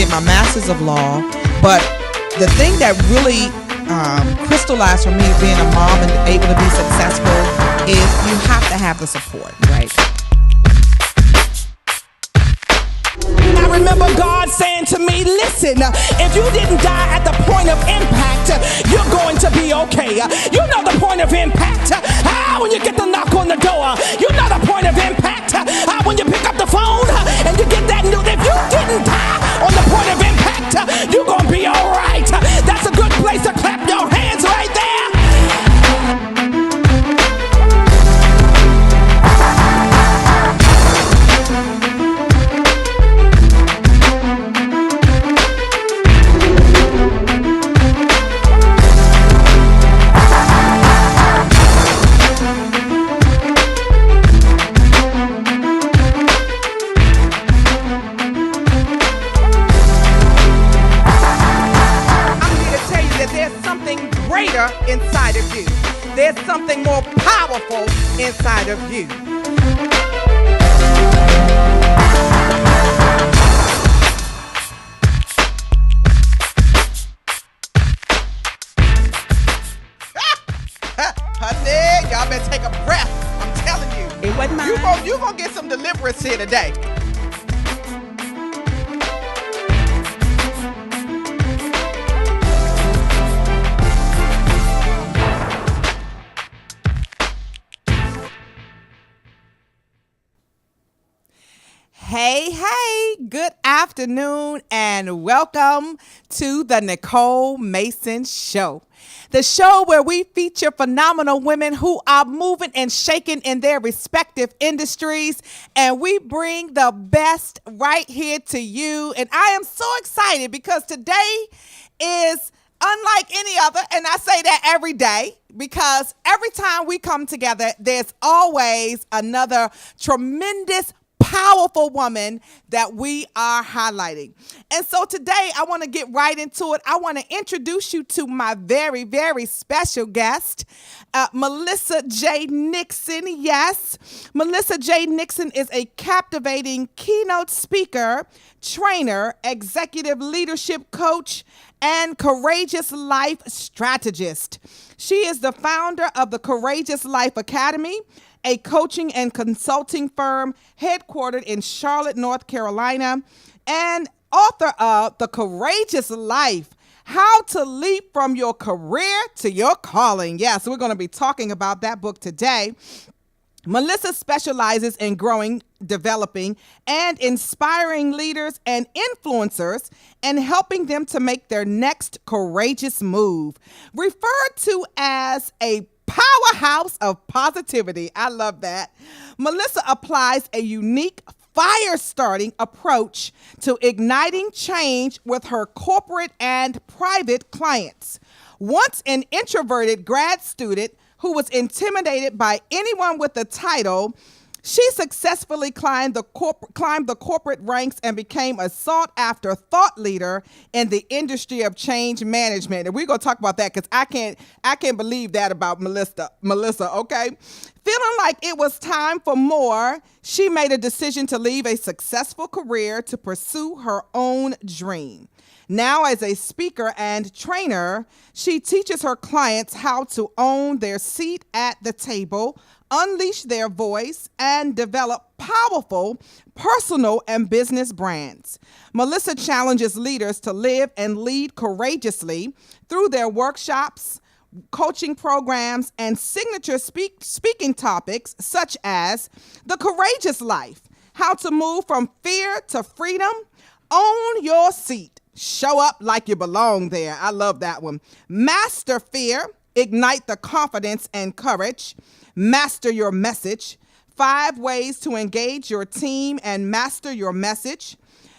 get my master's of law, but the thing that really crystallized for me being a mom and able to be successful is you have to have the support, right? I remember God saying to me, listen, if you didn't die at the point of impact, you're going to be okay. You know the point of impact. When you get the knock on the door, you know the point of impact. When you pick up the phone and you get that news, if you didn't die on the point of impact, you're going to be all right. That's a good place to clap your hands right there. Inside of you. There's something more powerful inside of you. Honey, y'all better take a breath. I'm telling you. It wasn't mine. You gonna get some deliverance here today. Hey, good afternoon and welcome to the Nicole Mason Show. The show where we feature phenomenal women who are moving and shaking in their respective industries, and we bring the best right here to you. And I am so excited because today is unlike any other, and I say that every day because every time we come together, there's always another tremendous powerful woman that we are highlighting. And so today I want to get right into it. I want to introduce you to my very, very special guest, Melissa J. Nixon. Yes, Melissa J. Nixon is a captivating keynote speaker, trainer, executive leadership coach, and courageous life strategist. She is the founder of the Courageous Life Academy, a coaching and consulting firm headquartered in Charlotte, North Carolina, and author of The Courageous Life, How to Leap from Your Career to Your Calling. Yeah, so we're going to be talking about that book today. Melissa specializes in growing, developing, and inspiring leaders and influencers and helping them to make their next courageous move, referred to as a powerhouse of positivity. I love that. Melissa applies a unique fire-starting approach to igniting change with her corporate and private clients. Once an introverted grad student who was intimidated by anyone with a title, she successfully climbed the corporate ranks and became a sought-after thought leader in the industry of change management. And we're going to talk about that because I can't believe that about Melissa, okay? Feeling like it was time for more, she made a decision to leave a successful career to pursue her own dream. Now, as a speaker and trainer, she teaches her clients how to own their seat at the table, unleash their voice, and develop powerful personal and business brands. Melissa challenges leaders to live and lead courageously through their workshops, coaching programs, and signature speaking topics such as The Courageous Life, How to Move from Fear to Freedom, Own Your Seat, Show Up Like You Belong There. I love that one. Master Fear, Ignite the Confidence and Courage, Master Your Message, 5 Ways to Engage Your Team and Master Your Message,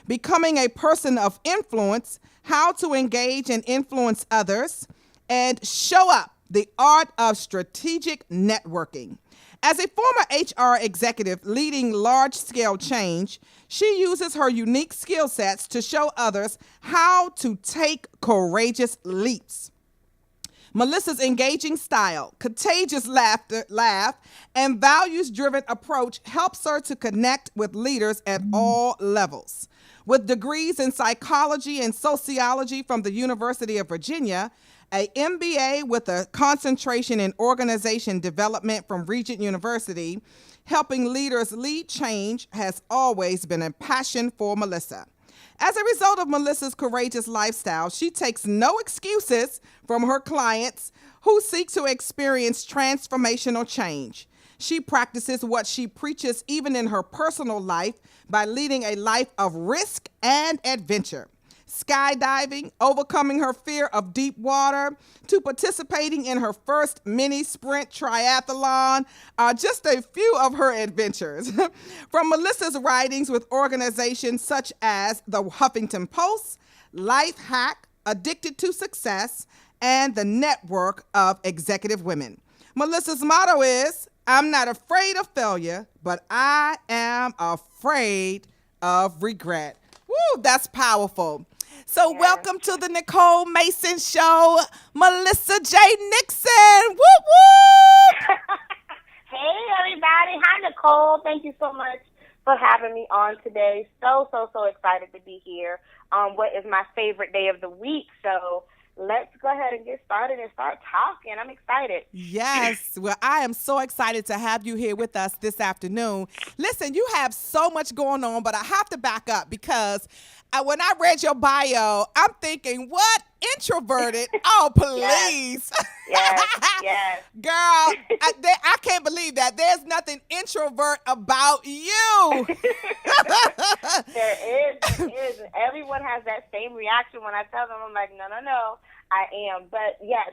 Becoming a Person of Influence, How to Engage and Influence Others, and Show Up, The Art of Strategic Networking. As a former HR executive leading large-scale change, she uses her unique skill sets to show others how to take courageous leaps. Melissa's engaging style, contagious laugh, and values-driven approach helps her to connect with leaders at all levels. With degrees in psychology and sociology from the University of Virginia, a MBA with a concentration in organization development from Regent University, helping leaders lead change has always been a passion for Melissa. As a result of Melissa's courageous lifestyle, she takes no excuses from her clients who seek to experience transformational change. She practices what she preaches even in her personal life by leading a life of risk and adventure. Skydiving, overcoming her fear of deep water, to participating in her first mini sprint triathlon are just a few of her adventures. From Melissa's writings with organizations such as the Huffington Post, Life Hack, Addicted to Success, and the Network of Executive Women. Melissa's motto is, I'm not afraid of failure, but I am afraid of regret. Woo, that's powerful. So welcome to the Nicole Mason Show, Melissa J. Nixon. Woo woo! Hey, everybody. Hi, Nicole. Thank you so much for having me on today. So excited to be here on what is my favorite day of the week. So let's go ahead and get started and start talking. I'm excited. Yes. Well, I am so excited to have you here with us this afternoon. Listen, you have so much going on, but I have to back up because when I read your bio, I'm thinking, what? Introverted? Oh, please. Yes. Girl, I can't believe that. There's nothing introvert about you. There is. Everyone has that same reaction when I tell them. I'm like, no, I am. But yeah,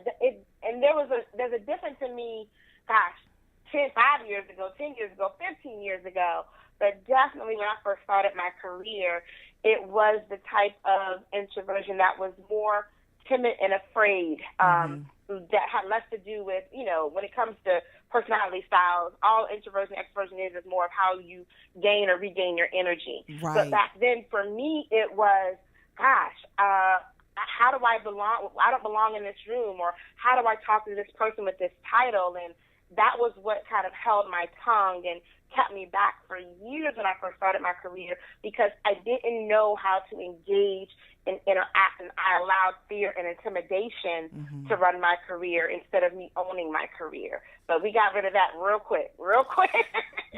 there's a difference in me, gosh, 5 years ago, 10 years ago, 15 years ago. But definitely when I first started my career, it was the type of introversion that was more timid and afraid. That had less to do with, when it comes to personality styles, all introversion, extroversion is more of how you gain or regain your energy. Right. But back then for me, it was, how do I belong? I don't belong in this room, or how do I talk to this person with this title? And that was what kind of held my tongue and kept me back for years when I first started my career, because I didn't know how to engage and interact, and I allowed fear and intimidation to run my career instead of me owning my career. But we got rid of that real quick.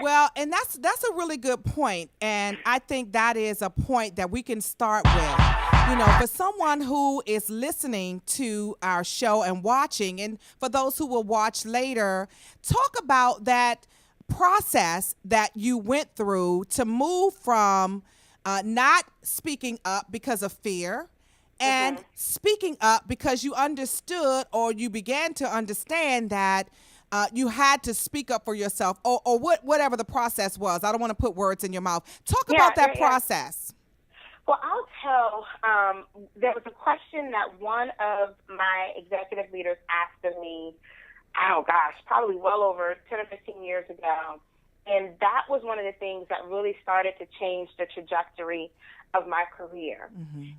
Well, and that's a really good point, and I think that is a point that we can start with. For someone who is listening to our show and watching, and for those who will watch later, talk about that process that you went through to move from not speaking up because of fear and speaking up because you understood, or you began to understand that you had to speak up for yourself, or whatever the process was. I don't want to put words in your mouth. Talk about that process. Well, I'll tell. There was a question that one of my executive leaders asked of me, probably well over 10 or 15 years ago. And that was one of the things that really started to change the trajectory of my career.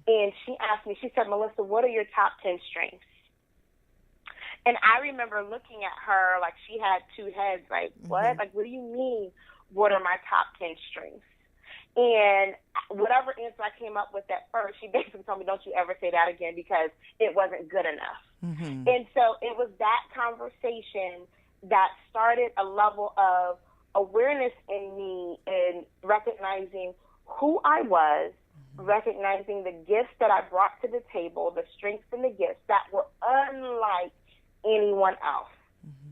And she asked me, she said, Melissa, what are your top 10 strengths? And I remember looking at her like she had two heads, like, what? Like, what do you mean, what are my top 10 strengths? And whatever answer I came up with at first, she basically told me, don't you ever say that again, because it wasn't good enough. And so it was that conversation that started a level of awareness in me in recognizing who I was, recognizing the gifts that I brought to the table, the strengths and the gifts that were unlike anyone else.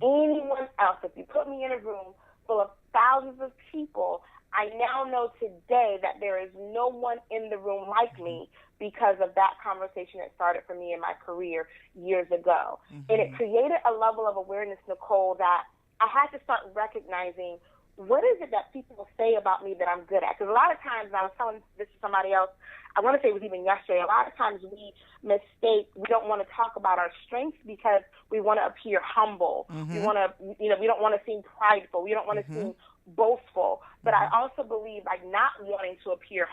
Anyone else. If you put me in a room full of thousands of people, I now know today that there is no one in the room like me, because of that conversation that started for me in my career years ago. And it created a level of awareness, Nicole, that I had to start recognizing, what is it that people will say about me that I'm good at? Because a lot of times, and I was telling this to somebody else, I want to say it was even yesterday, a lot of times we don't want to talk about our strengths because we want to appear humble. We want to, we don't want to seem prideful. We don't want to seem boastful. But I also believe, like, not wanting to appear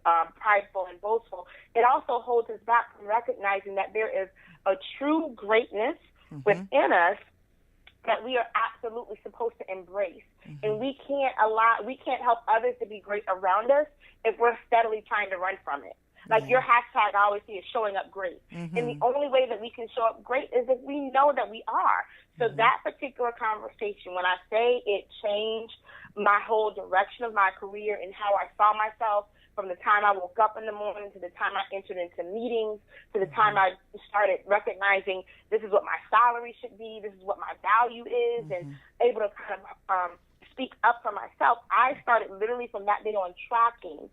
prideful and boastful, it also holds us back from recognizing that there is a true greatness within us that we are absolutely supposed to embrace. And we can't help others to be great around us if we're steadily trying to run from it. Like your hashtag I always see is showing up great. And the only way that we can show up great is if we know that we are. So that particular conversation, when I say it changed my whole direction of my career and how I saw myself from the time I woke up in the morning to the time I entered into meetings, to the time I started recognizing this is what my salary should be, this is what my value is, and able to kind of speak up for myself, I started literally from that day on tracking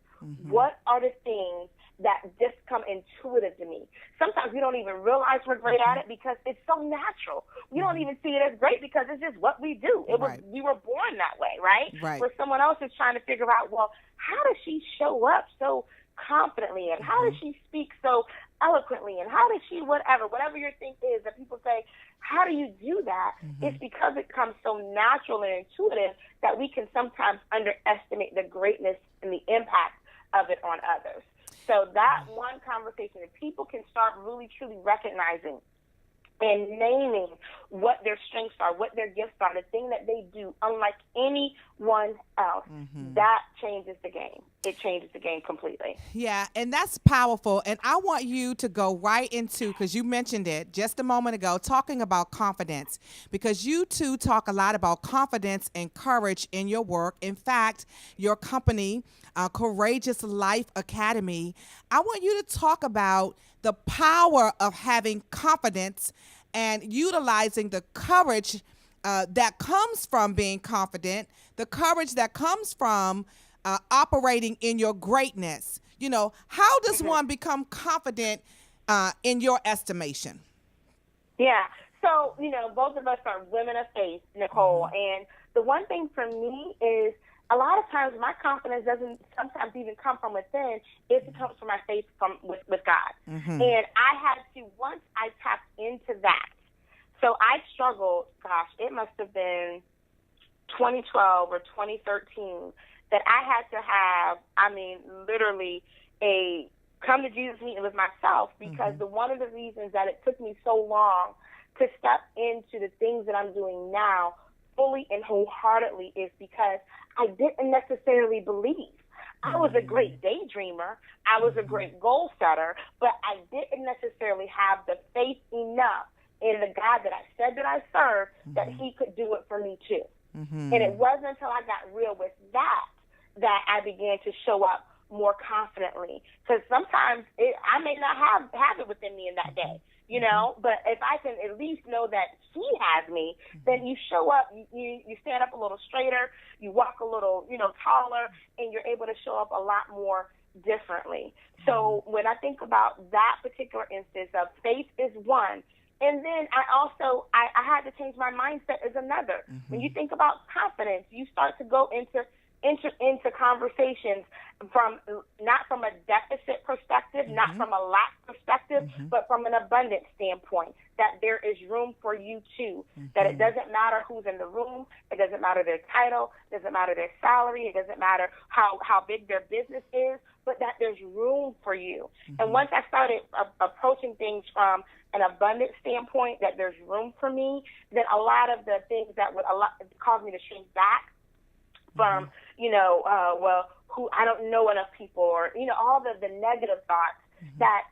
what are the things that just come intuitive to me. Sometimes we don't even realize we're great at it because it's so natural. We don't even see it as great because it's just what we do. We were born that way, right? Where someone else is trying to figure out, well, how does she show up so confidently, and how does she speak so eloquently, and how does she whatever your thing is that people say, how do you do that? It's because it comes so natural and intuitive that we can sometimes underestimate the greatness and the impact of it on others. So that one conversation, if people can start really, truly recognizing and naming what their strengths are, what their gifts are, the thing that they do unlike anyone else, that changes the game. It changes the game completely. Yeah, and that's powerful. And I want you to go right into, because you mentioned it just a moment ago, talking about confidence, because you two talk a lot about confidence and courage in your work. In fact, your company, Courageous Life Academy, I want you to talk about the power of having confidence and utilizing the courage that comes from being confident, the courage that comes from operating in your greatness. You know, how does one become confident in your estimation? Yeah. So, you know, both of us are women of faith, Nicole. And the one thing for me is a lot of times my confidence doesn't sometimes even come from within. It comes from my faith with God. And I had to, once I tapped into that, so I struggled, gosh, it must have been 2012 or 2013, that I had to have, literally a come to Jesus meeting with myself, because one of the reasons that it took me so long to step into the things that I'm doing now fully and wholeheartedly is because I didn't necessarily believe. I was a great daydreamer. I was a great goal setter, but I didn't necessarily have the faith enough in the God that I said that I served that he could do it for me too. And it wasn't until I got real with that I began to show up more confidently. Because sometimes I may not have it within me in that day, you know, but if I can at least know that he has me, then you show up, you stand up a little straighter, you walk a little, taller, and you're able to show up a lot more differently. So when I think about that particular instance of faith is one, and then I had to change my mindset is another. When you think about confidence, you start to go enter into conversations not from a deficit perspective, not from a lack perspective, but from an abundance standpoint, that there is room for you too, that it doesn't matter who's in the room, it doesn't matter their title, it doesn't matter their salary, it doesn't matter how big their business is, but that there's room for you. And once I started approaching things from an abundance standpoint, that there's room for me, then a lot of the things that would cause me to shrink back from, who I don't know enough people, or, all the negative thoughts that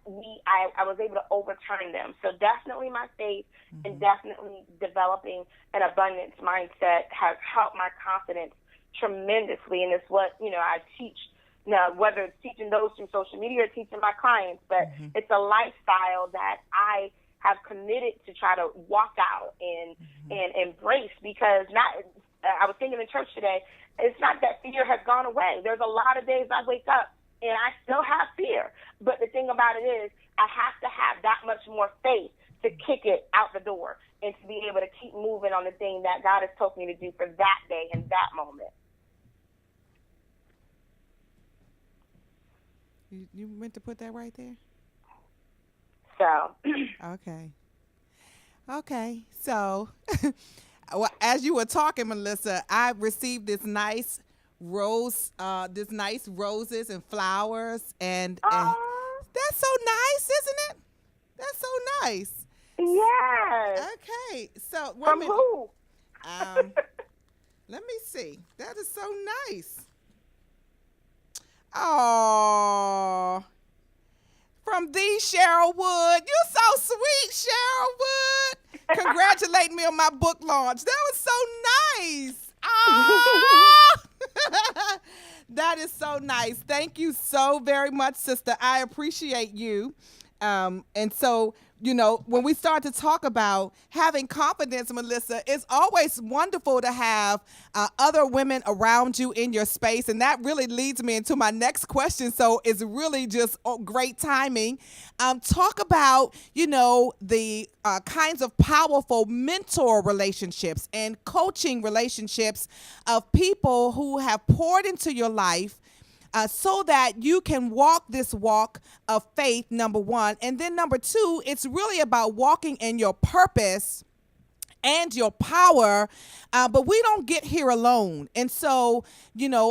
I was able to overturn them. So definitely my faith and definitely developing an abundance mindset has helped my confidence tremendously. And it's what, I teach now, whether it's teaching those through social media or teaching my clients, but it's a lifestyle that I have committed to try to walk out and embrace, because I was thinking in church today, it's not that fear has gone away. There's a lot of days I wake up and I still have fear. But the thing about it is I have to have that much more faith to kick it out the door and to be able to keep moving on the thing that God has told me to do for that day and that moment. You meant to put that right there? So. Okay. So, well, as you were talking, Melissa, I received this nice roses and flowers, and that's so nice, isn't it? That's so nice. Yes. Okay. So, from who? Let me see. That is so nice. Oh, from the Cheryl Wood. You're so sweet, Cheryl Wood. Congratulating me on my book launch. That was so nice. Oh. That is so nice. Thank you so very much, sister. I appreciate you. And so, when we start to talk about having confidence, Melissa, it's always wonderful to have other women around you in your space. And that really leads me into my next question. So it's really just great timing. Talk about, the kinds of powerful mentor relationships and coaching relationships of people who have poured into your life, so that you can walk this walk of faith, number one. And then number two, it's really about walking in your purpose and your power, but we don't get here alone. And so,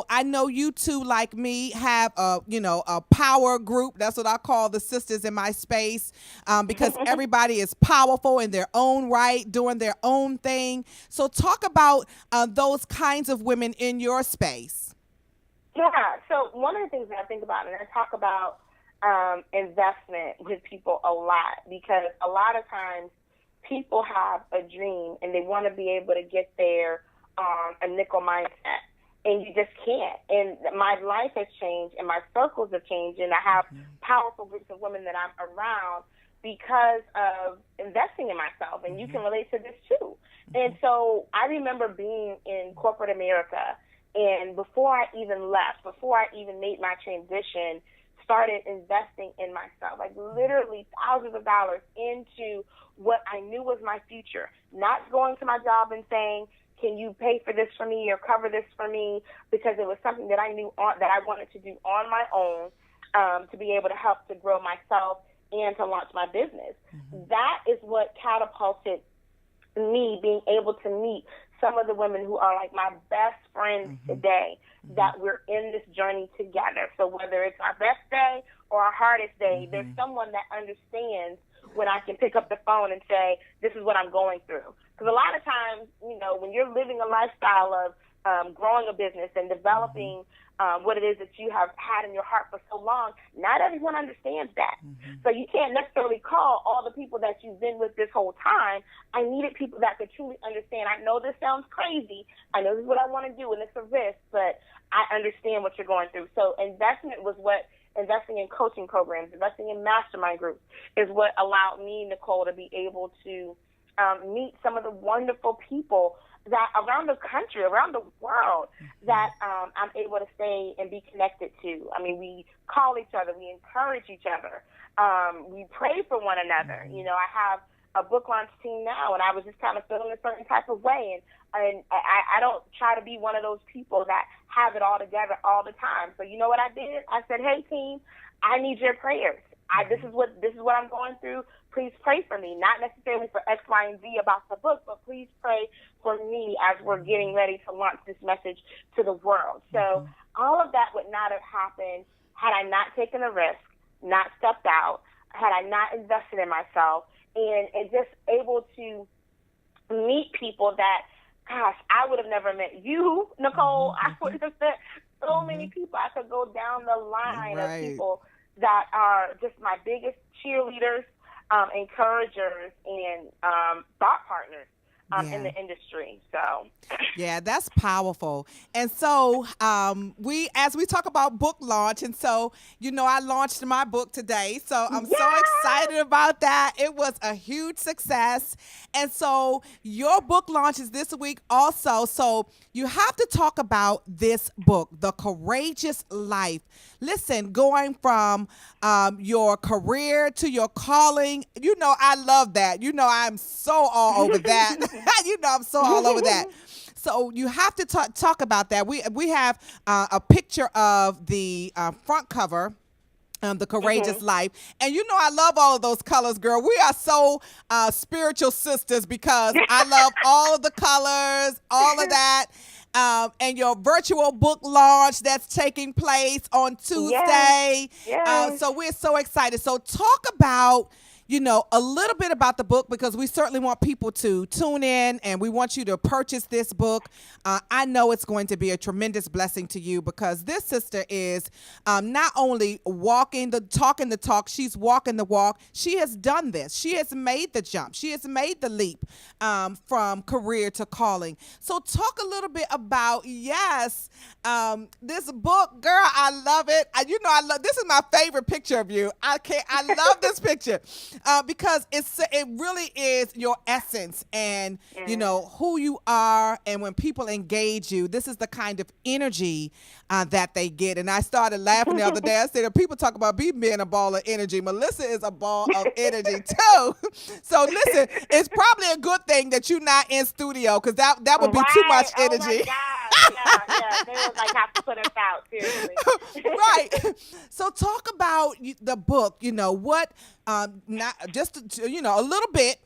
I know you two, like me, have a power group. That's what I call the sisters in my space, because everybody is powerful in their own right, doing their own thing. So talk about those kinds of women in your space. Yeah, so one of the things that I think about, and I talk about investment with people a lot, because a lot of times people have a dream and they want to be able to get there on a nickel mindset, and you just can't. And my life has changed and my circles have changed, and I have powerful groups of women that I'm around because of investing in myself, and you can relate to this too. And so I remember being in corporate America, and before I even left, before I even made my transition, started investing in myself, like literally thousands of dollars into what I knew was my future. Not going to my job and saying, can you pay for this for me or cover this for me? Because it was something that I knew that I wanted to do on my own, to be able to help to grow myself and to launch my business. That is what catapulted me being able to meet some of the women who are like my best friends today, that we're in this journey together. So whether it's our best day or our hardest day, there's someone that understands when I can pick up the phone and say, this is what I'm going through. Because a lot of times, when you're living a lifestyle of growing a business and developing what it is that you have had in your heart for so long, not everyone understands that. So you can't necessarily call all the people that you've been with this whole time. I needed people that could truly understand. I know this sounds crazy. I know this is what I want to do, and it's a risk, but I understand what you're going through. So investment was what investing in coaching programs, investing in mastermind groups is what allowed me, Nicole, to be able to meet some of the wonderful people that around the country, around the world, that I'm able to stay and be connected to. I mean, we call each other, we encourage each other, we pray for one another. I have a book launch team now, and I was just kind of feeling a certain type of way, and I don't try to be one of those people that have it all together all the time. So you know what I did? I said, hey team, I need your prayers. This is what I'm going through. Please pray for me, not necessarily for X, Y, and Z about the book, but please pray for me as we're getting ready to launch this message to the world. So all of that would not have happened had I not taken a risk, not stepped out, had I not invested in myself, and just able to meet people that, gosh, I would have never met you, Nicole. I wouldn't have met so many people. I could go down the line of people that are just my biggest cheerleaders, encouragers, and thought partners in the industry. So yeah, that's powerful. And so as we talk about book launch, and so I launched my book today, so I'm so excited about that. It was a huge success. And so your book launch is this week also. So you have to talk about this book, The Courageous Life. Listen, going from your career to your calling, I love that. I'm so all over that. I'm so all over that. So you have to talk about that. We have a picture of the front cover, The Courageous Life. And I love all of those colors, girl. We are so spiritual sisters because I love all of the colors, all of that. And your virtual book launch that's taking place on Tuesday. Yes. So we're so excited. So talk about, a little bit about the book, because we certainly want people to tune in and we want you to purchase this book. I know it's going to be a tremendous blessing to you, because this sister is not only talking the talk, she's walking the walk. She has done this. She has made the jump. She has made the leap from career to calling. So talk a little bit about, this book, girl. I love it. This is my favorite picture of you. I love this picture because it really is your essence and who you are. And when people engage you, this is the kind of energy that they get. And I started laughing the other day. I said, people talk about me being a ball of energy. Melissa is a ball of energy too. So listen, it's probably a good thing that you're not in studio, because that would be too much energy. Oh my God. Yeah. They would have to put us out, seriously. Right. So talk about the book, what, not just, a little bit,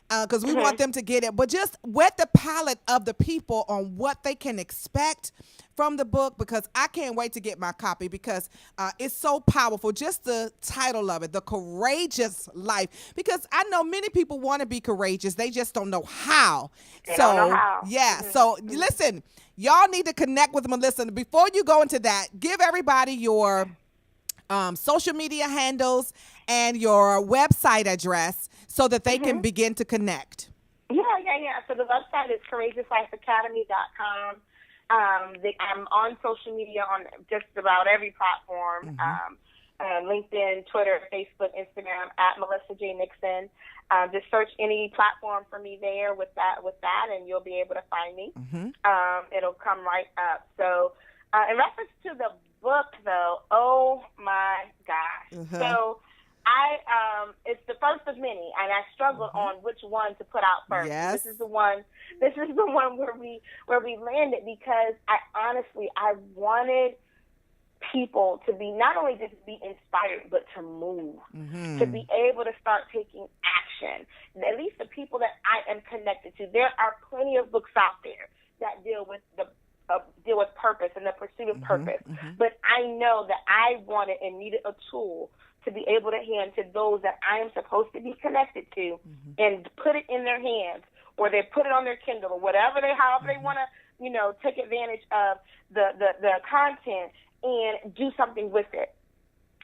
because we want them to get it, but just whet the palate of the people on what they can expect from the book, because I can't wait to get my copy, because it's so powerful. Just the title of it, The Courageous Life, because I know many people want to be courageous. They just don't know how. Don't know how. Yeah. So listen, y'all need to connect with Melissa. Before you go into that, give everybody your social media handles and your website address so that they can begin to connect. Yeah. So the website is courageouslifeacademy.com. I'm on social media on just about every platform, LinkedIn, Twitter, Facebook, Instagram, at Melissa J. Nixon. Just search any platform for me there with that, and you'll be able to find me. It'll come right up. So in reference to the book, though, oh my gosh. So it's the first of many, and I struggled on which one to put out first. Yes. This is the one where we landed, because I wanted people to be not only just be inspired, but to move, to be able to start taking action. At least the people that I am connected to. There are plenty of books out there that deal with purpose and the pursuit of purpose. But I know that I wanted and needed a tool to be able to hand to those that I am supposed to be connected to, and put it in their hands, or they put it on their Kindle, or however they want to, take advantage of the content and do something with it.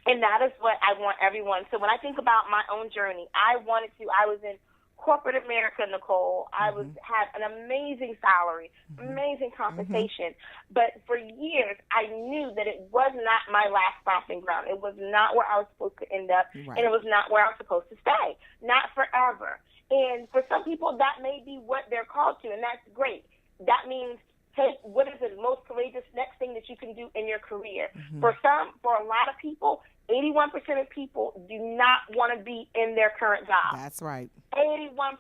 And that is what I want everyone. So when I think about my own journey, I was in corporate America, Nicole. I had an amazing salary, amazing compensation. But for years, I knew that it was not my last stomping ground. It was not where I was supposed to end up, and it was not where I was supposed to stay, not forever. And for some people, that may be what they're called to, and that's great. That means take what is the most courageous next thing that you can do in your career. For a lot of people, 81% of people do not want to be in their current job. That's right. 81%.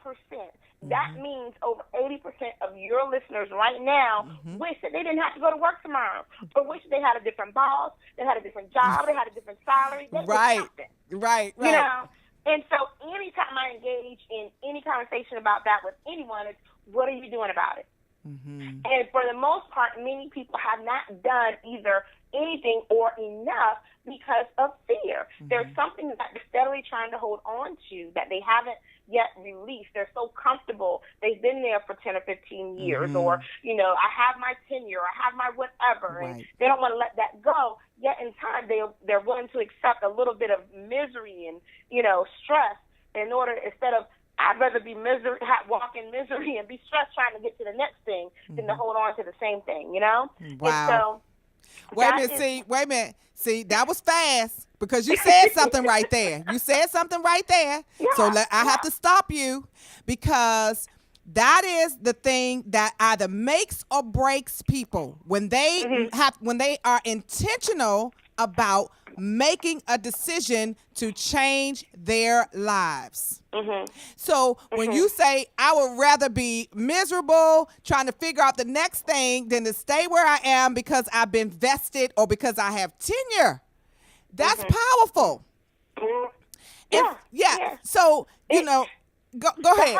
That means over 80% of your listeners right now wish that they didn't have to go to work tomorrow, or wish they had a different boss, they had a different job, they had a different salary. Right. And so anytime I engage in any conversation about that with anyone, it's, what are you doing about it? And for the most part, many people have not done either anything or enough because of fear. There's something that they're steadily trying to hold on to that they haven't yet released. They're so comfortable. They've been there for 10 or 15 years, or, I have my tenure, I have my whatever, and they don't want to let that go. Yet in time, they're willing to accept a little bit of misery and, stress in order, instead of, I'd rather be walk in misery and be stressed trying to get to the next thing than to hold on to the same thing, Wow. And so, wait a minute. See, that was fast, because you said something right there. So I have to stop you, because that is the thing that either makes or breaks people when they are intentional about making a decision to change their lives. So when you say, I would rather be miserable trying to figure out the next thing than to stay where I am because I've been vested or because I have tenure, that's powerful. So, go ahead.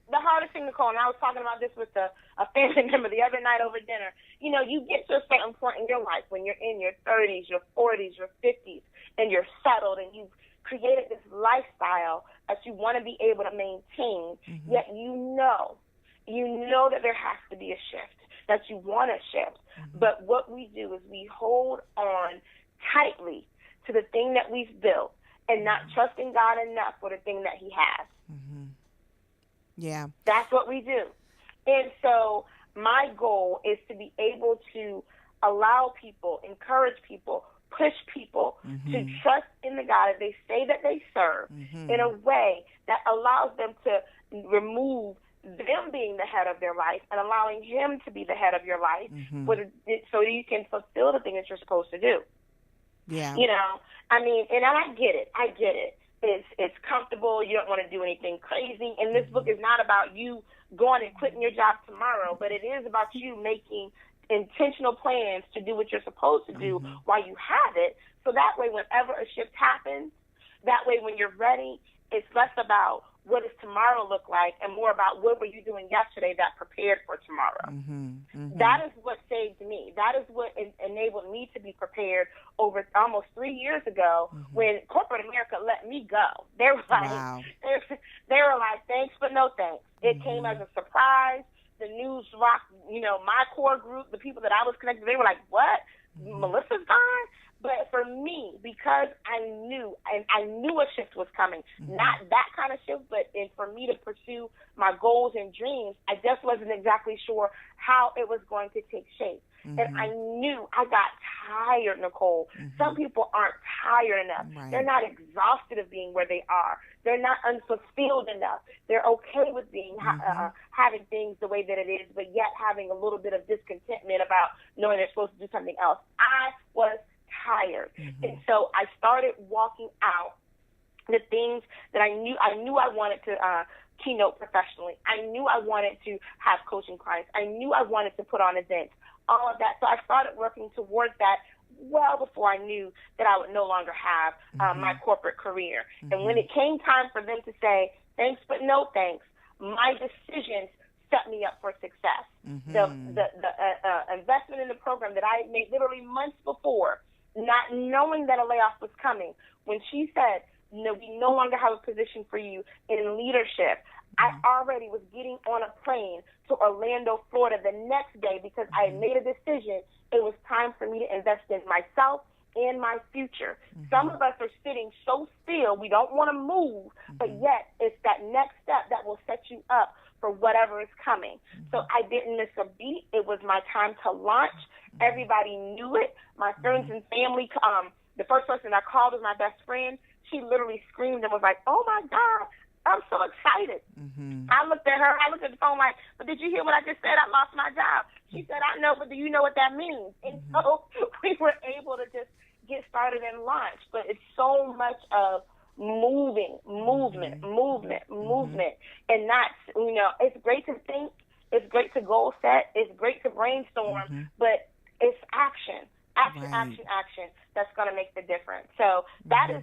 The hardest thing, Nicole, and I was talking about this with a family member the other night over dinner. You get to a certain point in your life when you're in your 30s, your 40s, your 50s, and you're settled, and you've created this lifestyle that you want to be able to maintain, yet you know that there has to be a shift, that you want to shift. But what we do is we hold on tightly to the thing that we've built and not trusting God enough for the thing that he has. Yeah. That's what we do. And so my goal is to be able to allow people, encourage people, push people to trust in the God that they say that they serve in a way that allows them to remove them being the head of their life and allowing him to be the head of your life so you can fulfill the thing that you're supposed to do. Yeah. You know, I mean, and I get it. It's comfortable. You don't want to do anything crazy. And this book is not about you going and quitting your job tomorrow, but it is about you making intentional plans to do what you're supposed to do while you have it. So that way, whenever a shift happens, that way when you're ready, it's less about what does tomorrow look like and more about what were you doing yesterday that prepared for tomorrow. That is what saved me. That is what enabled me to be prepared over almost 3 years ago when corporate America let me go. They were like, they were like, thanks, but no thanks. It came as a surprise. The news rocked, you know, my core group, the people that I was connected, they were like, what? Melissa's gone? But for me, because I knew a shift was coming, not that kind of shift, but for me to pursue my goals and dreams, I just wasn't exactly sure how it was going to take shape. And I knew I got tired, Nicole. Some people aren't tired enough. They're not exhausted of being where they are. They're not unfulfilled enough. They're okay with being having things the way that it is, but yet having a little bit of discontentment about knowing they're supposed to do something else. I was tired. And so I started walking out the things that I knew I wanted to keynote professionally. I knew I wanted to have coaching clients. I knew I wanted to put on events, all of that. So I started working towards that well before I knew that I would no longer have my corporate career. And when it came time for them to say, thanks, but no thanks, my decisions set me up for success. The investment in the program that I made literally months before, not knowing that a layoff was coming, when she said, no, we no longer have a position for you in leadership, I already was getting on a plane to Orlando, Florida the next day because I had made a decision. It was time for me to invest in myself and my future. Some of us are sitting so still, we don't want to move, but yet it's that next step that will set you up for whatever is coming. So I didn't miss a beat. It was my time to launch. Everybody knew it. My friends and family, the first person I called was my best friend. She literally screamed and was like, oh, my God, I'm so excited. I looked at her. I looked at the phone like, but did you hear what I just said? I lost my job. She said, I know, but do you know what that means? And so we were able to just get started and launch. But it's so much of movement. And not, you know, it's great to think. It's great to goal set. It's great to brainstorm. But it's action. Action that's going to make the difference. So that is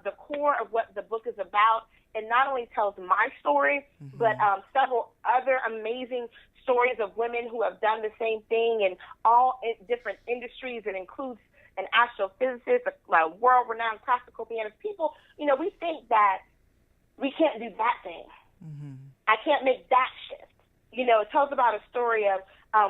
the core of what the book is about. It not only tells my story, but several other amazing stories of women who have done the same thing in all different industries. It includes an astrophysicist, a world-renowned classical pianist. People, you know, we think that we can't do that thing. I can't make that shift. You know, it tells about a story of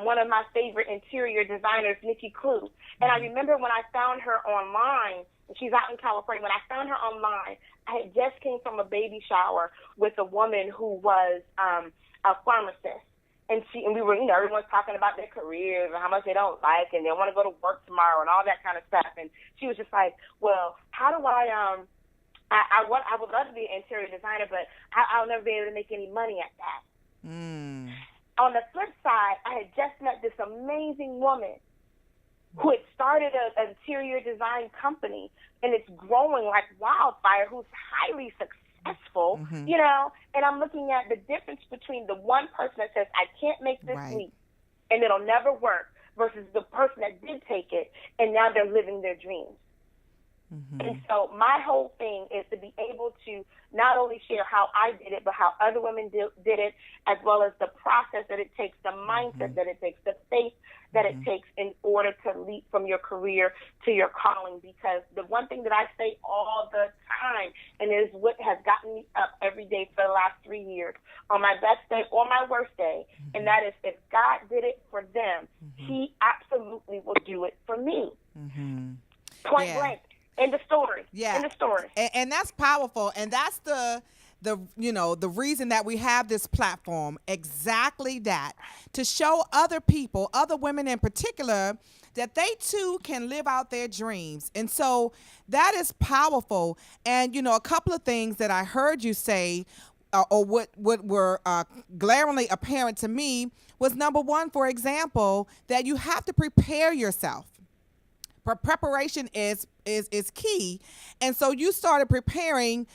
one of my favorite interior designers, Nicole. And I remember when I found her online, and she's out in California, when I found her online, I had just came from a baby shower with a woman who was a pharmacist. And we were, you know, everyone's talking about their careers and how much they don't like and they want to go to work tomorrow and all that kind of stuff. And she was just like, well, how do I would love to be an interior designer, but I'll never be able to make any money at that. On the flip side, I had just met this amazing woman who had started an interior design company, and it's growing like wildfire, who's highly successful, you know, and I'm looking at the difference between the one person that says, I can't make this leap, and it'll never work, versus the person that did take it, and now they're living their dreams. And so my whole thing is to be able to not only share how I did it, but how other women did it, as well as the process that it takes, the mindset that it takes, the faith that it takes in order to leap from your career to your calling. Because the one thing that I say all the time, and it is what has gotten me up every day for the last 3 years, on my best day or my worst day, and that is, if God did it for them, he absolutely will do it for me. Point blank. End of story. Yeah. End of story. And that's powerful. And that's the reason that we have this platform, exactly that, to show other people, other women in particular, that they too can live out their dreams. And so that is powerful. And, a couple of things that I heard you say, or what were glaringly apparent to me, was number one, for example, that you have to prepare yourself. Preparation is key. And so you started preparing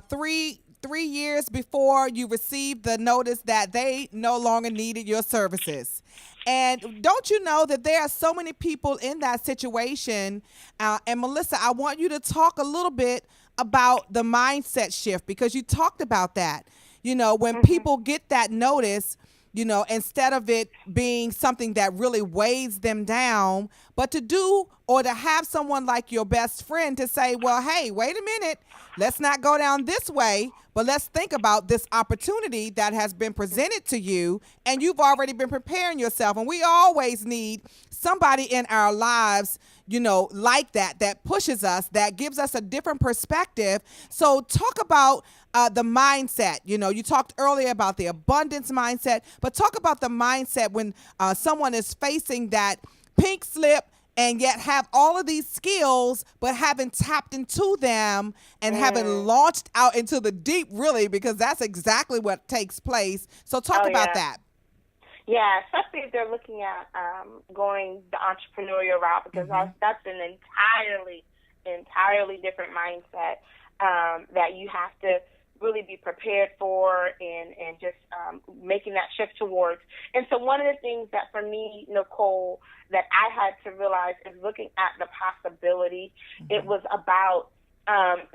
3 years before you received the notice that they no longer needed your services. And don't you know that there are so many people in that situation? And Melissa, I want you to talk a little bit about the mindset shift, because you talked about that. When people get that notice, instead of it being something that really weighs them down, but to have someone like your best friend to say, well, hey, wait a minute, let's not go down this way, but let's think about this opportunity that has been presented to you, and you've already been preparing yourself. And we always need somebody in our lives, like that pushes us, that gives us a different perspective. So talk about the mindset. You talked earlier about the abundance mindset, but talk about the mindset when someone is facing that pink slip and yet have all of these skills, but haven't tapped into them and haven't launched out into the deep, really, because that's exactly what takes place. So talk about that. Yeah, especially if they're looking at going the entrepreneurial route, because that's an entirely different mindset that you have to really be prepared for and just making that shift towards. And so one of the things that for me, Nicole, that I had to realize is looking at the possibility. It was about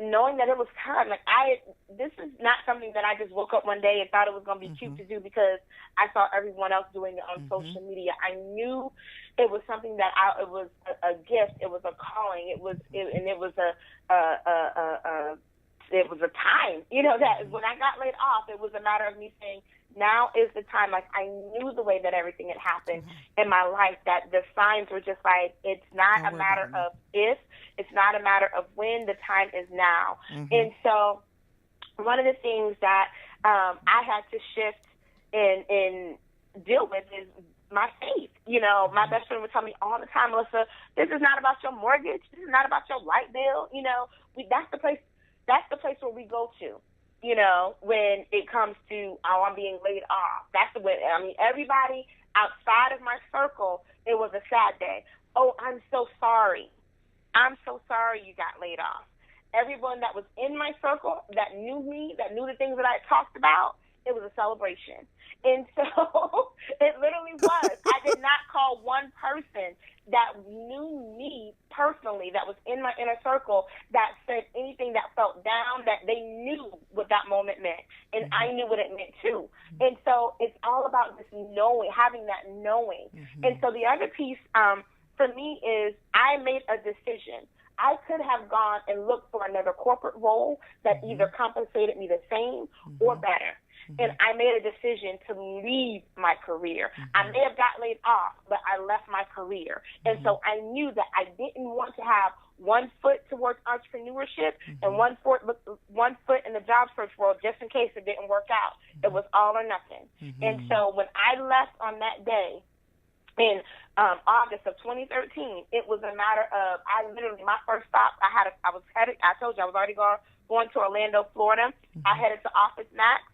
knowing that it was time. This is not something that I just woke up one day and thought it was going to be cute to do because I saw everyone else doing it on social media. I knew it was something that it was a gift. It was a calling. It was a time, that when I got laid off, it was a matter of me saying, now is the time. I knew the way that everything had happened in my life, that the signs were just it's not a matter of if, it's not a matter of when, the time is now. And so one of the things that I had to shift and deal with is my faith. My best friend would tell me all the time, Melissa, this is not about your mortgage. This is not about your light bill. That's the place where we go to, when it comes to, I'm being laid off. That's everybody outside of my circle, it was a sad day. Oh, I'm so sorry. I'm so sorry you got laid off. Everyone that was in my circle that knew me, that knew the things that I talked about, it was a celebration. And so it literally was. I did not call one person that knew me personally, that was in my inner circle, that said anything that felt down, that they knew what that moment meant. And I knew what it meant too. And so it's all about this knowing, having that knowing. And so the other piece for me is I made a decision. I could have gone and looked for another corporate role that either compensated me the same or better. And I made a decision to leave my career. I may have got laid off, but I left my career. And so I knew that I didn't want to have one foot towards entrepreneurship and one foot in the job search world just in case it didn't work out. It was all or nothing. And so when I left on that day in August of 2013, it was a matter of, my first stop, I told you I was already going to Orlando, Florida. I headed to Office Max.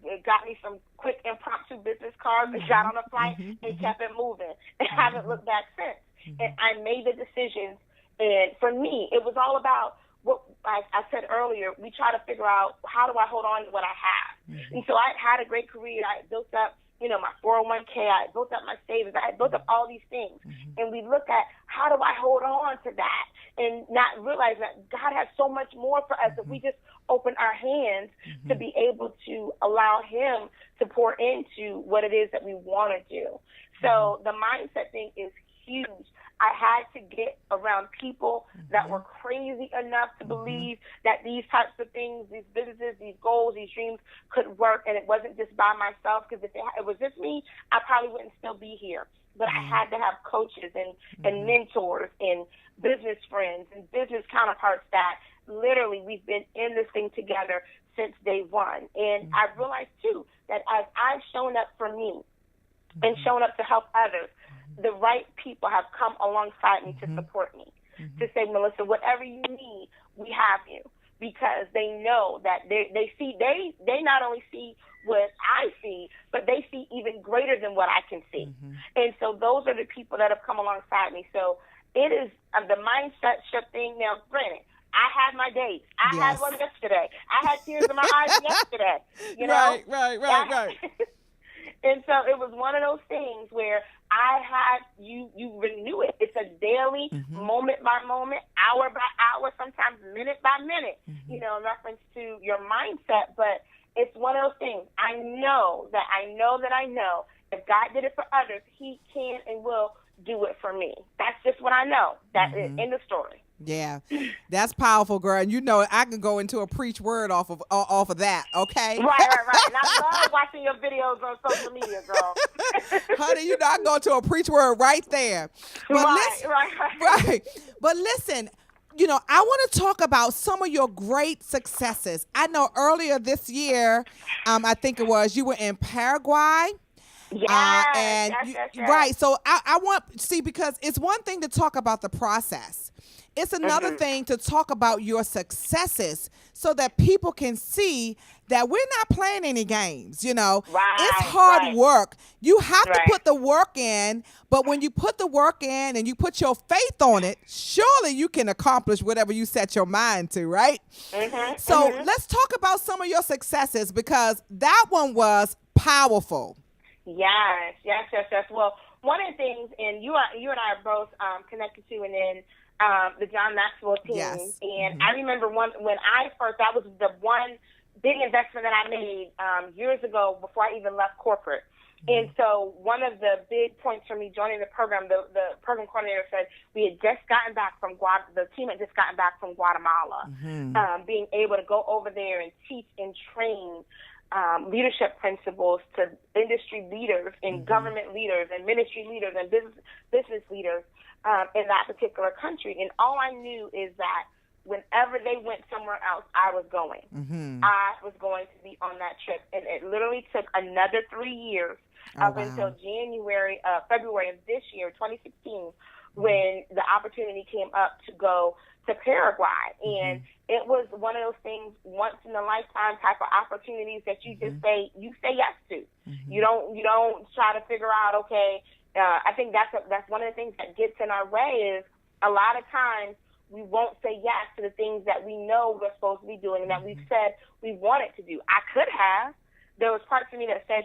It got me some quick impromptu business cards and got on a flight and kept it moving and haven't looked back since. And I made the decisions. And for me, it was all about what I said earlier. We try to figure out, how do I hold on to what I have? And so I had a great career. I built up, my 401k. I built up my savings. I built up all these things. And we look at, how do I hold on to that? And not realize that God has so much more for us if we just open our hands to be able to allow him to pour into what it is that we want to do. So the mindset thing is huge. I had to get around people that were crazy enough to believe that these types of things, these businesses, these goals, these dreams could work, and it wasn't just by myself, because if it was just me, I probably wouldn't still be here. But I had to have coaches and mentors and business friends and business counterparts that literally we've been in this thing together since day one. And I realized, too, that as I've shown up for me and shown up to help others, the right people have come alongside me to support me, to say, Melissa, whatever you need, we have you. Because they know that they not only see what I see, but they see even greater than what I can see. And so those are the people that have come alongside me. So it is the mindset shift thing. Now, granted, I had my days. I had one yesterday. I had tears in my eyes yesterday. You know? Right. And so it was one of those things where I had you renew it. It's a daily, moment by moment, hour by hour, sometimes minute by minute, in reference to your mindset. But it's one of those things. I know that if God did it for others, he can and will do it for me. That's just what I know. That is in the story. Yeah, that's powerful, girl. And I can go into a preach word off of that, okay? Right. And I love watching your videos on social media, girl. Honey, I can go to a preach word right there. But right. But listen, I want to talk about some of your great successes. I know earlier this year, I think it was, you were in Paraguay. Yes. Right. So I want, because it's one thing to talk about the process. It's another thing to talk about your successes so that people can see that we're not playing any games, It's hard work. You have to put the work in, but when you put the work in and you put your faith on it, surely you can accomplish whatever you set your mind to, right? So let's talk about some of your successes, because that one was powerful. Yes. Well, one of the things, and you and I are both connected to and in the John Maxwell team. Yes. And I remember when that was the one big investment that I made years ago before I even left corporate. And so one of the big points for me joining the program, the program coordinator said we had just gotten back from the team had just gotten back from Guatemala, being able to go over there and teach and train leadership principles to industry leaders and government leaders and ministry leaders and business leaders in that particular country. And all I knew is that whenever they went somewhere else, I was going. I was going to be on that trip. And it literally took another 3 years until February of this year, 2016, when the opportunity came up to go to Paraguay. And it was one of those things, once in a lifetime type of opportunities that you just say yes to. You don't try to figure out, okay, I think that's one of the things that gets in our way is a lot of times we won't say yes to the things that we know we're supposed to be doing and that we've said we wanted to do. I could have. There was parts of me that said,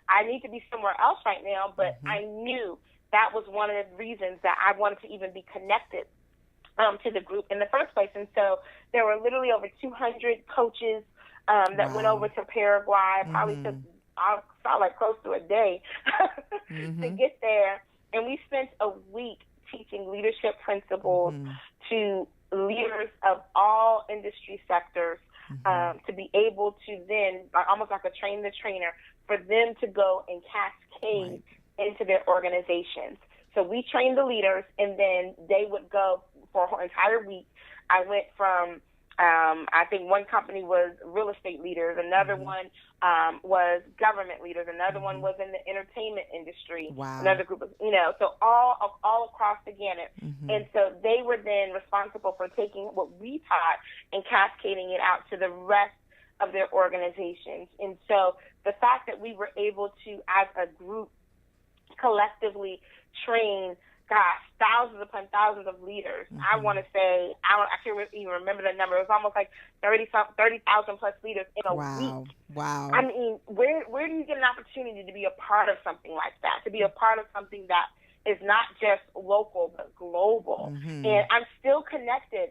I need to be somewhere else right now, but I knew that was one of the reasons that I wanted to even be connected to the group in the first place. And so there were literally over 200 coaches that went over to Paraguay. Probably took, I felt like close to a day to get there. And we spent a week teaching leadership principles to leaders of all industry sectors to be able to then, almost like a train the trainer, for them to go and cascade into their organizations. So we trained the leaders, and then they would go for an entire week. I went from, I think one company was real estate leaders, another one was government leaders, another one was in the entertainment industry, another group of, so all across the gamut. And so they were then responsible for taking what we taught and cascading it out to the rest of their organizations. And so the fact that we were able to, as a group, collectively train, thousands upon thousands of leaders. I want to say, I can't even remember the number. It was almost like 30,000 plus leaders in a week. Wow. I mean, where do you get an opportunity to be a part of something like that, to be a part of something that is not just local but global? And I'm still connected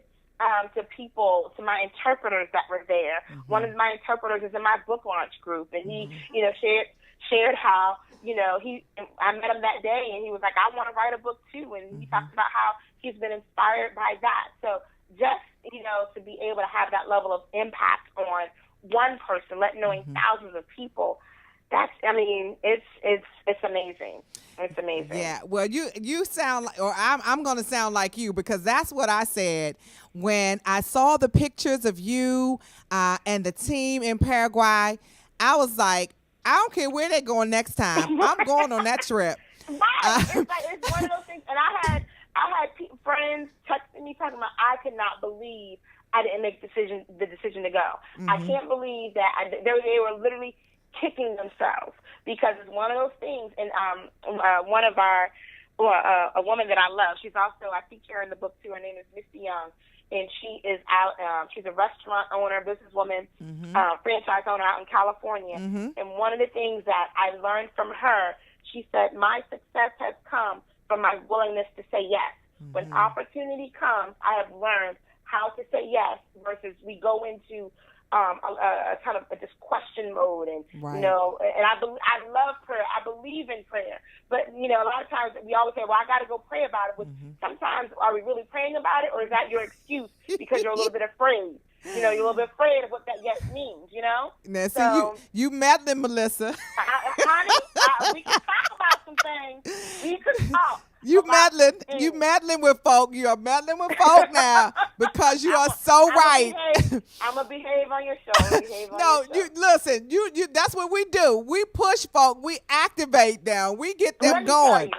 to people, to my interpreters that were there. One of my interpreters is in my book launch group, and he, shared how, I met him that day, and he was like, I want to write a book too. And he talked about how he's been inspired by that. So just, to be able to have that level of impact on one person, knowing thousands of people, it's amazing. It's amazing. Yeah. Well, you sound like, or I'm going to sound like you, because that's what I said when I saw the pictures of you and the team in Paraguay. I was like, I don't care where they're going next time. I'm going on that trip. Right. It's one of those things. And I had friends texting me talking about, I could not believe I didn't make the decision to go. I can't believe that they were literally kicking themselves, because it's one of those things. And one of our, a woman that I love, she's also, I feature her in the book too. Her name is Misty Young, and she is out. She's a restaurant owner, businesswoman, franchise owner out in California. And one of the things that I learned from her, she said, my success has come from my willingness to say yes. When opportunity comes, I have learned how to say yes versus we go into a kind of this question mode, and and I love prayer. I believe in prayer, but a lot of times we always say, "Well, I got to go pray about it." But sometimes, are we really praying about it, or is that your excuse because you're a little bit afraid? You're a little bit afraid of what that yes means. Now, so, you meddling, Melissa. Honey, we can talk about some things. We could talk. You meddling with folk. You are meddling with folk now, because you are so right. I'm gonna behave on your show. You listen. You. That's what we do. We push folk. We activate them. We get them going.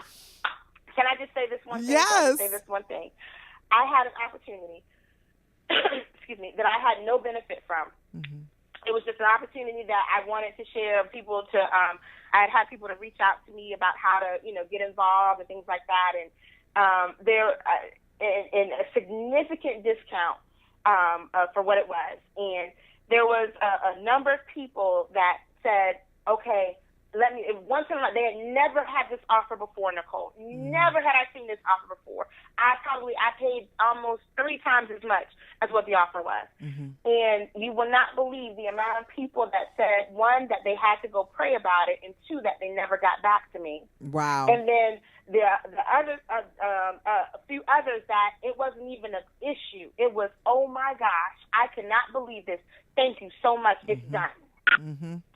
Can I just say this one thing? Yes. I had an opportunity. Excuse me. That I had no benefit from. It was just an opportunity that I wanted to share. I had people to reach out to me about how to, get involved and things like that. And they're in a significant discount for what it was. And there was a number of people that said, okay, they had never had this offer before, Nicole. Never had I seen this offer before. I paid almost 3 times as much as what the offer was. And you will not believe the amount of people that said, 1, that they had to go pray about it, and 2, that they never got back to me. Wow. And then the other, a few others that it wasn't even an issue. It was, oh my gosh, I cannot believe this. Thank you so much. It's done.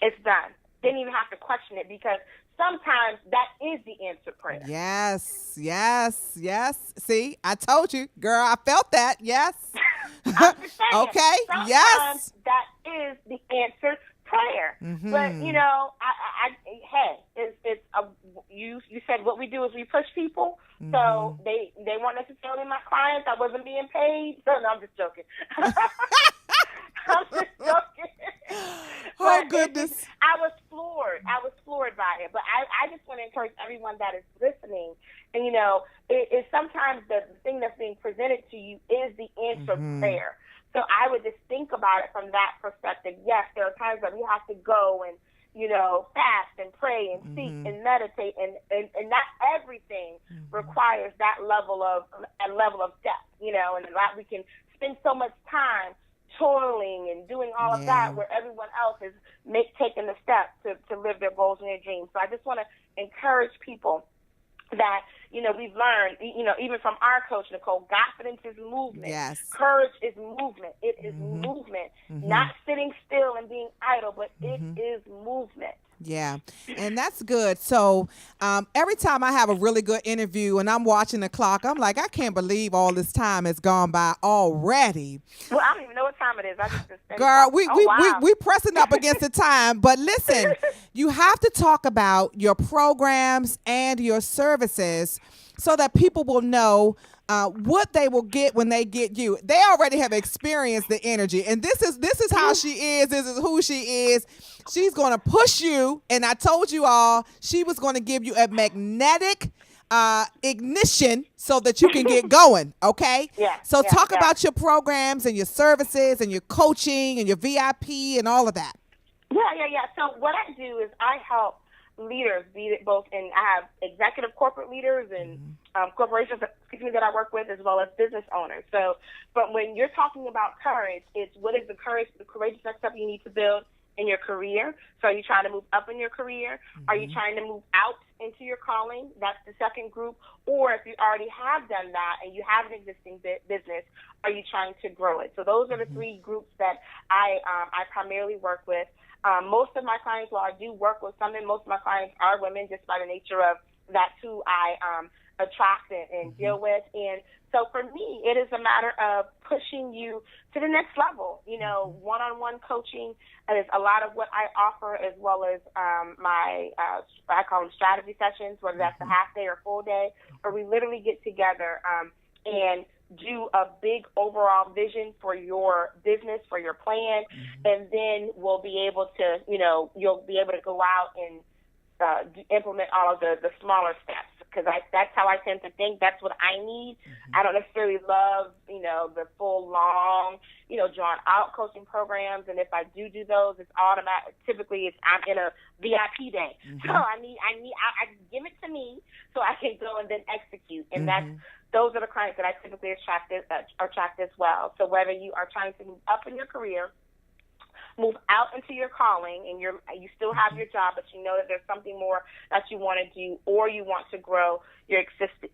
It's done. Didn't even have to question it, because sometimes that is the answered prayer. Yes. See, I told you, girl, I felt that. Yes. Okay. Sometimes yes. that is the answered prayer. But you said what we do is we push people. So they weren't necessarily my clients. I wasn't being paid. So no, I'm just joking. I'm just joking. Oh, goodness. I was floored by it. But I just want to encourage everyone that is listening. And, it sometimes the thing that's being presented to you is the answer prayer. So I would just think about it from that perspective. Yes, there are times that we have to go and, fast and pray and seek and meditate. And not everything requires that level of depth, and a lot we can spend so much time toiling and doing all of that, where everyone else is taking the steps to live their goals and their dreams. So I just want to encourage people that, we've learned, even from our coach, Nicole, confidence is movement. Yes. Courage is movement. It is movement. Not sitting still and being idle, but it is movement. Yeah, and that's good. So every time I have a really good interview and I'm watching the clock, I'm like, I can't believe all this time has gone by already. Well, I don't even know what time it is. I just Girl, we pressing up against the time. But listen, you have to talk about your programs and your services so that people will know what they will get when they get you. They already have experienced the energy, and this is how she is. This is who she is. She's going to push you, and I told you all she was going to give you a magnetic ignition so that you can get going. Okay. So talk about your programs and your services and your coaching and your VIP and all of that. Yeah. So what I do is I help leaders, be it both in, I have executive corporate leaders and corporations that I work with, as well as business owners. So, but when you're talking about courage, it's what is the courageous next step you need to build, in your career? So are you trying to move up in your career? Are you trying to move out into your calling? That's the second group. Or if you already have done that and you have an existing business, are you trying to grow it? So those are the three groups that I primarily work with. Most of my clients, well, I do work with some, and most of my clients are women just by the nature of that's who I attract and deal with. And so for me, it is a matter of pushing you to the next level. You know, one-on-one coaching is a lot of what I offer, as well as my, I call them strategy sessions, whether that's a half day or full day, where we literally get together and do a big overall vision for your business, for your plan, and then we'll be able to, you know, you'll be able to go out and implement all of the smaller steps, because that's how I tend to think. That's what I need. I don't necessarily love, you know, the full, long, you know, drawn-out coaching programs, and if I do those, it's automatic. Typically, I'm in a VIP day, so I give it to me so I can go and then execute, and those are the clients that I typically attract as well. So whether you are trying to move up in your career, move out into your calling, and you still have your job, but you know that there's something more that you want to do, or you want to grow your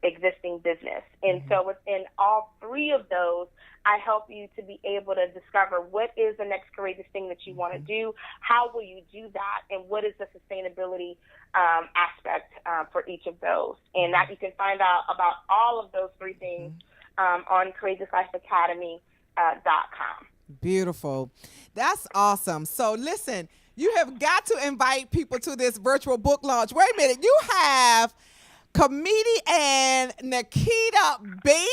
existing business. And so within all three of those, I help you to be able to discover what is the next courageous thing that you want to do, how will you do that, and what is the sustainability aspect for each of those. And that you can find out about all of those three things on CourageousLifeAcademy.com. Beautiful. That's awesome. So listen, you have got to invite people to this virtual book launch. Wait a minute. You have comedian Nikita B.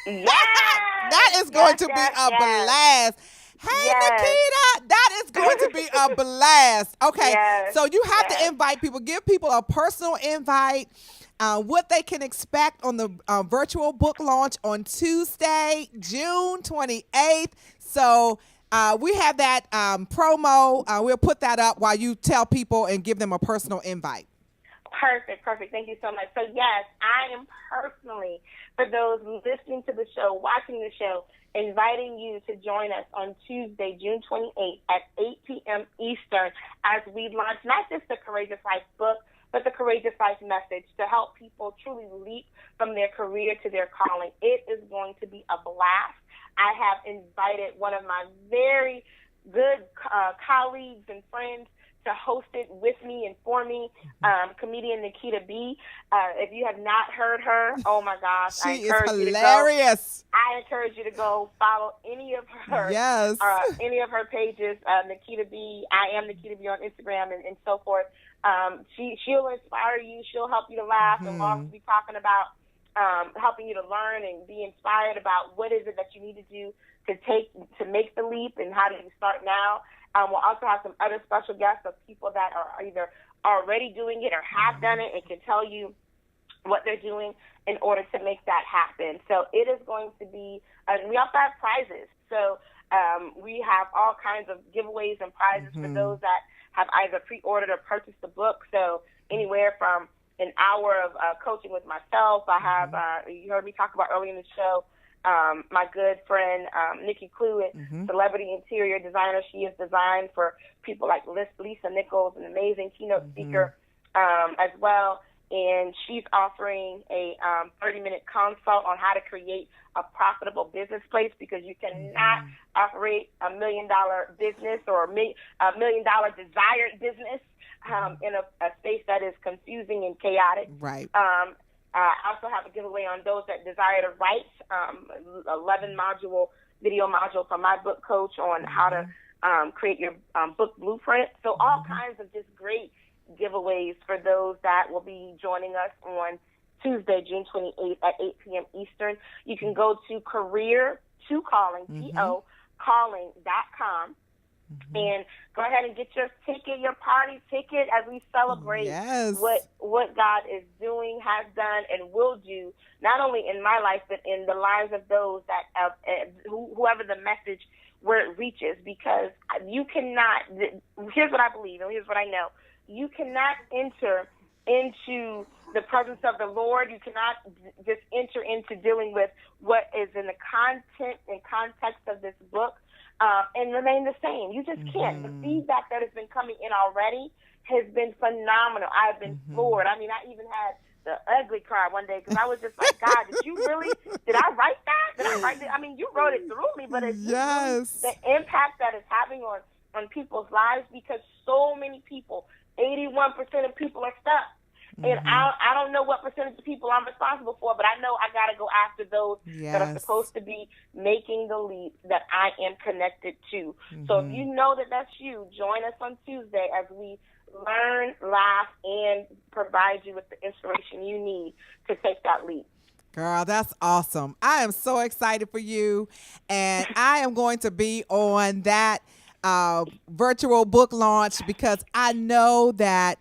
Yes, that is going to be a blast. Hey, Nikita, that is going to be a blast. Okay, so you have to invite people. Give people a personal invite. What they can expect on the virtual book launch on Tuesday, June 28th. So we have that promo. We'll put that up while you tell people and give them a personal invite. Perfect. Thank you so much. So, yes, I am personally, for those listening to the show, watching the show, inviting you to join us on Tuesday, June 28th at 8 p.m. Eastern as we launch not just the Courageous Life book, but the Courageous Life message to help people truly leap from their career to their calling. It is going to be a blast. I have invited one of my very good colleagues and friends to host it with me and for me, comedian Nikita B. If you have not heard her, oh my gosh, she is hilarious. I encourage you to go follow any of her, any of her pages, Nikita B. I am Nikita B on Instagram and so forth. She'll inspire you. She'll help you to laugh, and we'll also be talking about helping you to learn and be inspired about what is it that you need to do to make the leap, and how do you start now. We'll also have some other special guests of people that are either already doing it or have done it and can tell you what they're doing in order to make that happen. So it is going to be, we also have prizes. So we have all kinds of giveaways and prizes for those that have either pre-ordered or purchased the book. So anywhere from an hour of coaching with myself. I have, you heard me talk about earlier in the show, my good friend, Nikki Cluett, celebrity interior designer. She is designed for people like Lisa Nichols, an amazing keynote speaker as well. And she's offering a 30-minute consult on how to create a profitable business place, because you cannot operate $1 million business or $1 million desired business in a space that is confusing and chaotic. Right. I also have a giveaway on those that desire to write, 11-module video module from my book coach on how to create your book blueprint. So all kinds of just great giveaways for those that will be joining us on Tuesday, June 28th at 8 p.m. Eastern. You can go to calling.com and go ahead and get your ticket, your party ticket, as we celebrate what God is doing, has done, and will do, not only in my life, but in the lives of those that, whoever the message where it reaches, because you cannot, here's what I believe and here's what I know, you cannot enter into the presence of the Lord. You cannot just enter into dealing with what is in the content and context of this book and remain the same. You just can't. The feedback that has been coming in already has been phenomenal. I have been floored. I mean, I even had the ugly cry one day because I was just like, God, did I write that? Did I write that? I mean, you wrote it through me, but it's Yes. really the impact that it's having on people's lives, because so many people, 81% of people are stuck. And I don't know what percentage of people I'm responsible for, but I know I got to go after those that are supposed to be making the leap that I am connected to. So if you know that that's you, join us on Tuesday as we learn, laugh, and provide you with the inspiration you need to take that leap. Girl, that's awesome. I am so excited for you. And I am going to be on that virtual book launch because I know that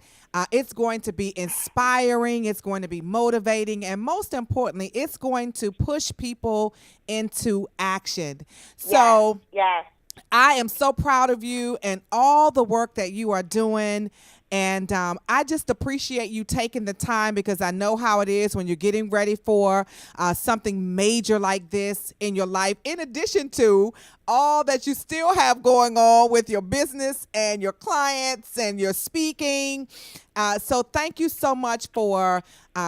it's going to be inspiring, it's going to be motivating, and most importantly, it's going to push people into action. So yes. I am so proud of you and all the work that you are doing. And I just appreciate you taking the time, because I know how it is when you're getting ready for something major like this in your life, in addition to all that you still have going on with your business and your clients and your speaking. So thank you so much for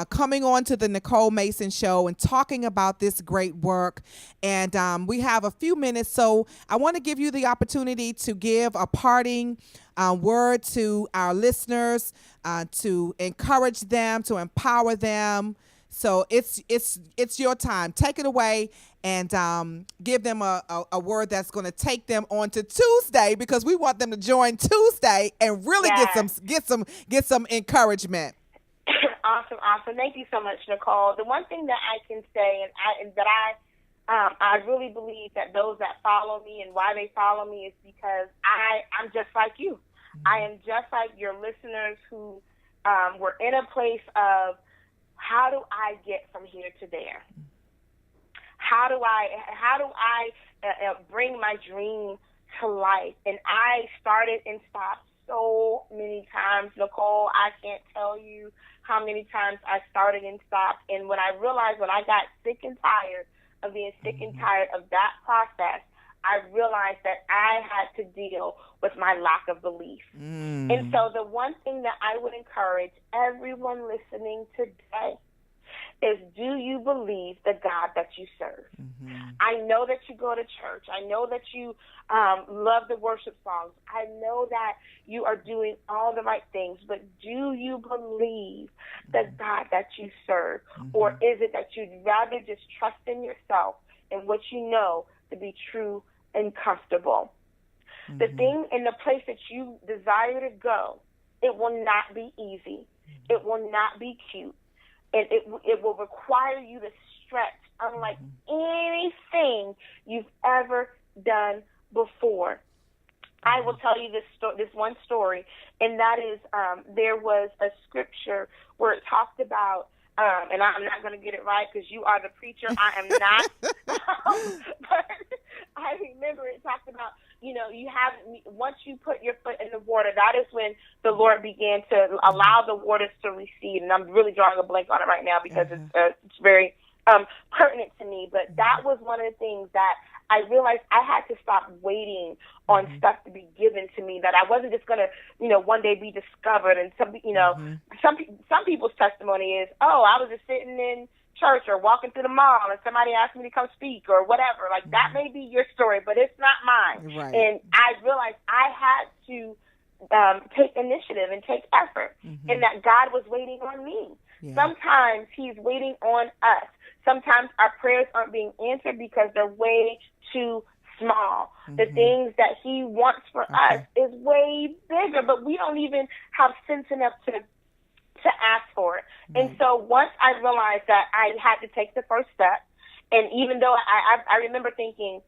coming on to the Nicole Mason Show and talking about this great work. And we have a few minutes, so I want to give you the opportunity to give a parting word to our listeners, to encourage them, to empower them. So it's your time. Take it away and give them a word that's going to take them on to Tuesday, because we want them to join Tuesday and really get some encouragement. Awesome. Thank you so much, Nicole. The one thing that I can say, I really believe that those that follow me, and why they follow me, is because I'm just like you. I am just like your listeners who were in a place of, how do I get from here to there? How do I bring my dream to life? And I started and stopped so many times, Nicole. I can't tell you how many times I started and stopped. And when I realized, when I got sick and tired of being sick and tired of that process, I realized that I had to deal with my lack of belief. And so the one thing that I would encourage everyone listening today is, do you believe the God that you serve? I know that you go to church. I know that you love the worship songs. I know that you are doing all the right things, but do you believe the God that you serve? Or is it that you'd rather just trust in yourself and what you know to be true and comfortable? The thing in the place that you desire to go, it will not be easy. It will not be cute. And it will require you to stretch unlike anything you've ever done before. I will tell you this one story, and that is there was a scripture where it talked about, and I'm not going to get it right because you are the preacher. I am not. But I remember it talked about, once you put your foot in the water, that is when the Lord began to allow the waters to recede. And I'm really drawing a blank on it right now because it's very pertinent to me. But that was one of the things that I realized I had to stop waiting on stuff to be given to me, that I wasn't just going to, one day be discovered. And some people's testimony is, oh, I was just sitting in church or walking through the mall and somebody asked me to come speak or whatever. Like, that may be your story, but it's not mine. Right. And I realized I had to take initiative and take effort, and that God was waiting on me. Yeah. Sometimes he's waiting on us. Sometimes our prayers aren't being answered because they're way too small. The things that he wants for us is way bigger, but we don't even have sense enough to ask for it. And so once I realized that I had to take the first step, and even though I remember thinking,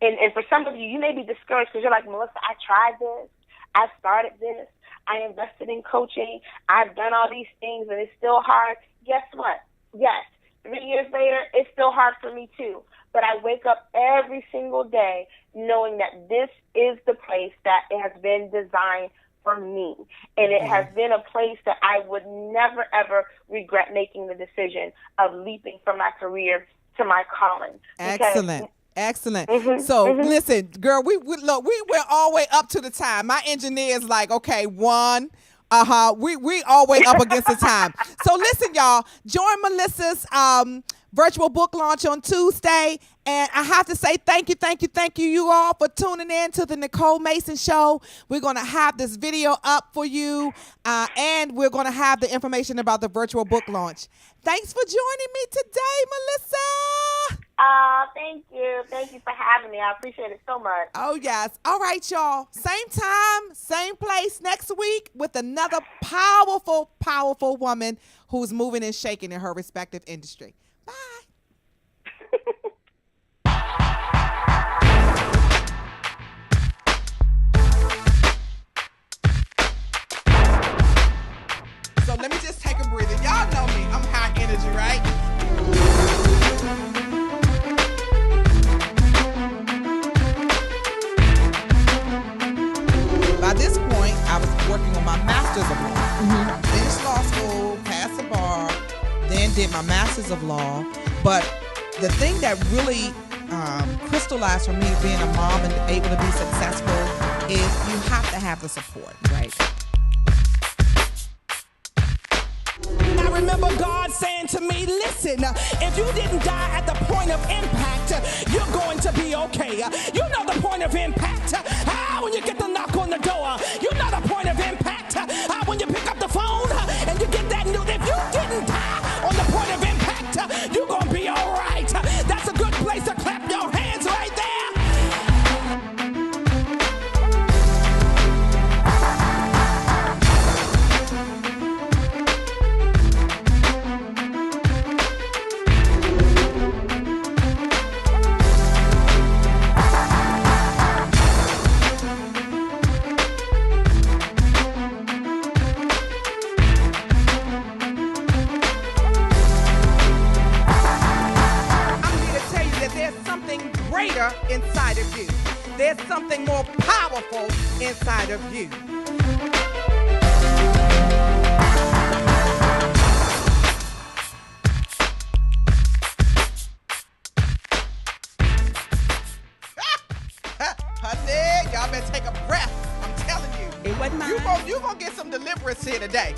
and for some of you, you may be discouraged because you're like, Melissa, I tried this, I started this, I invested in coaching, I've done all these things, and it's still hard. Guess what? Yes, 3 years later, it's still hard for me too. But I wake up every single day knowing that this is the place that it has been designed for me. And it has been a place that I would never, ever regret making the decision of leaping from my career to my calling. Excellent. Excellent. So listen, girl, we look, we went all the way up to the time. My engineer is like, okay, one. We all the way up against the time. So listen, y'all, join Melissa's virtual book launch on Tuesday. And I have to say thank you you all for tuning in to the Nicole Mason Show. We're going to have this video up for you, and we're going to have the information about the virtual book launch. Thanks for joining me today, Melissa. Thank you. Thank you for having me. I appreciate it so much. Oh, yes. All right, y'all. Same time, same place next week with another powerful, powerful woman who's moving and shaking in her respective industry. Bye. So let me just take a breather. Y'all know me. I'm high energy, right? By this point, I was working on my master's of law. Finished law school, passed the bar, then did my master's of law. But the thing that really crystallized for me being a mom and able to be successful is you have to have the support, right? I remember God saying to me, listen, if you didn't die at the point of impact, you're going to be okay. You know the point of impact. When you get the knock on the door, you know the point of impact. When you pick up the phone and you get that news, if you didn't die on the point of impact, you're going to be all right. That's a good place to clap your hands right there. Inside of you. There's something more powerful inside of you. Honey, y'all better take a breath. I'm telling you. It wasn't mine. You gonna get some deliverance here today.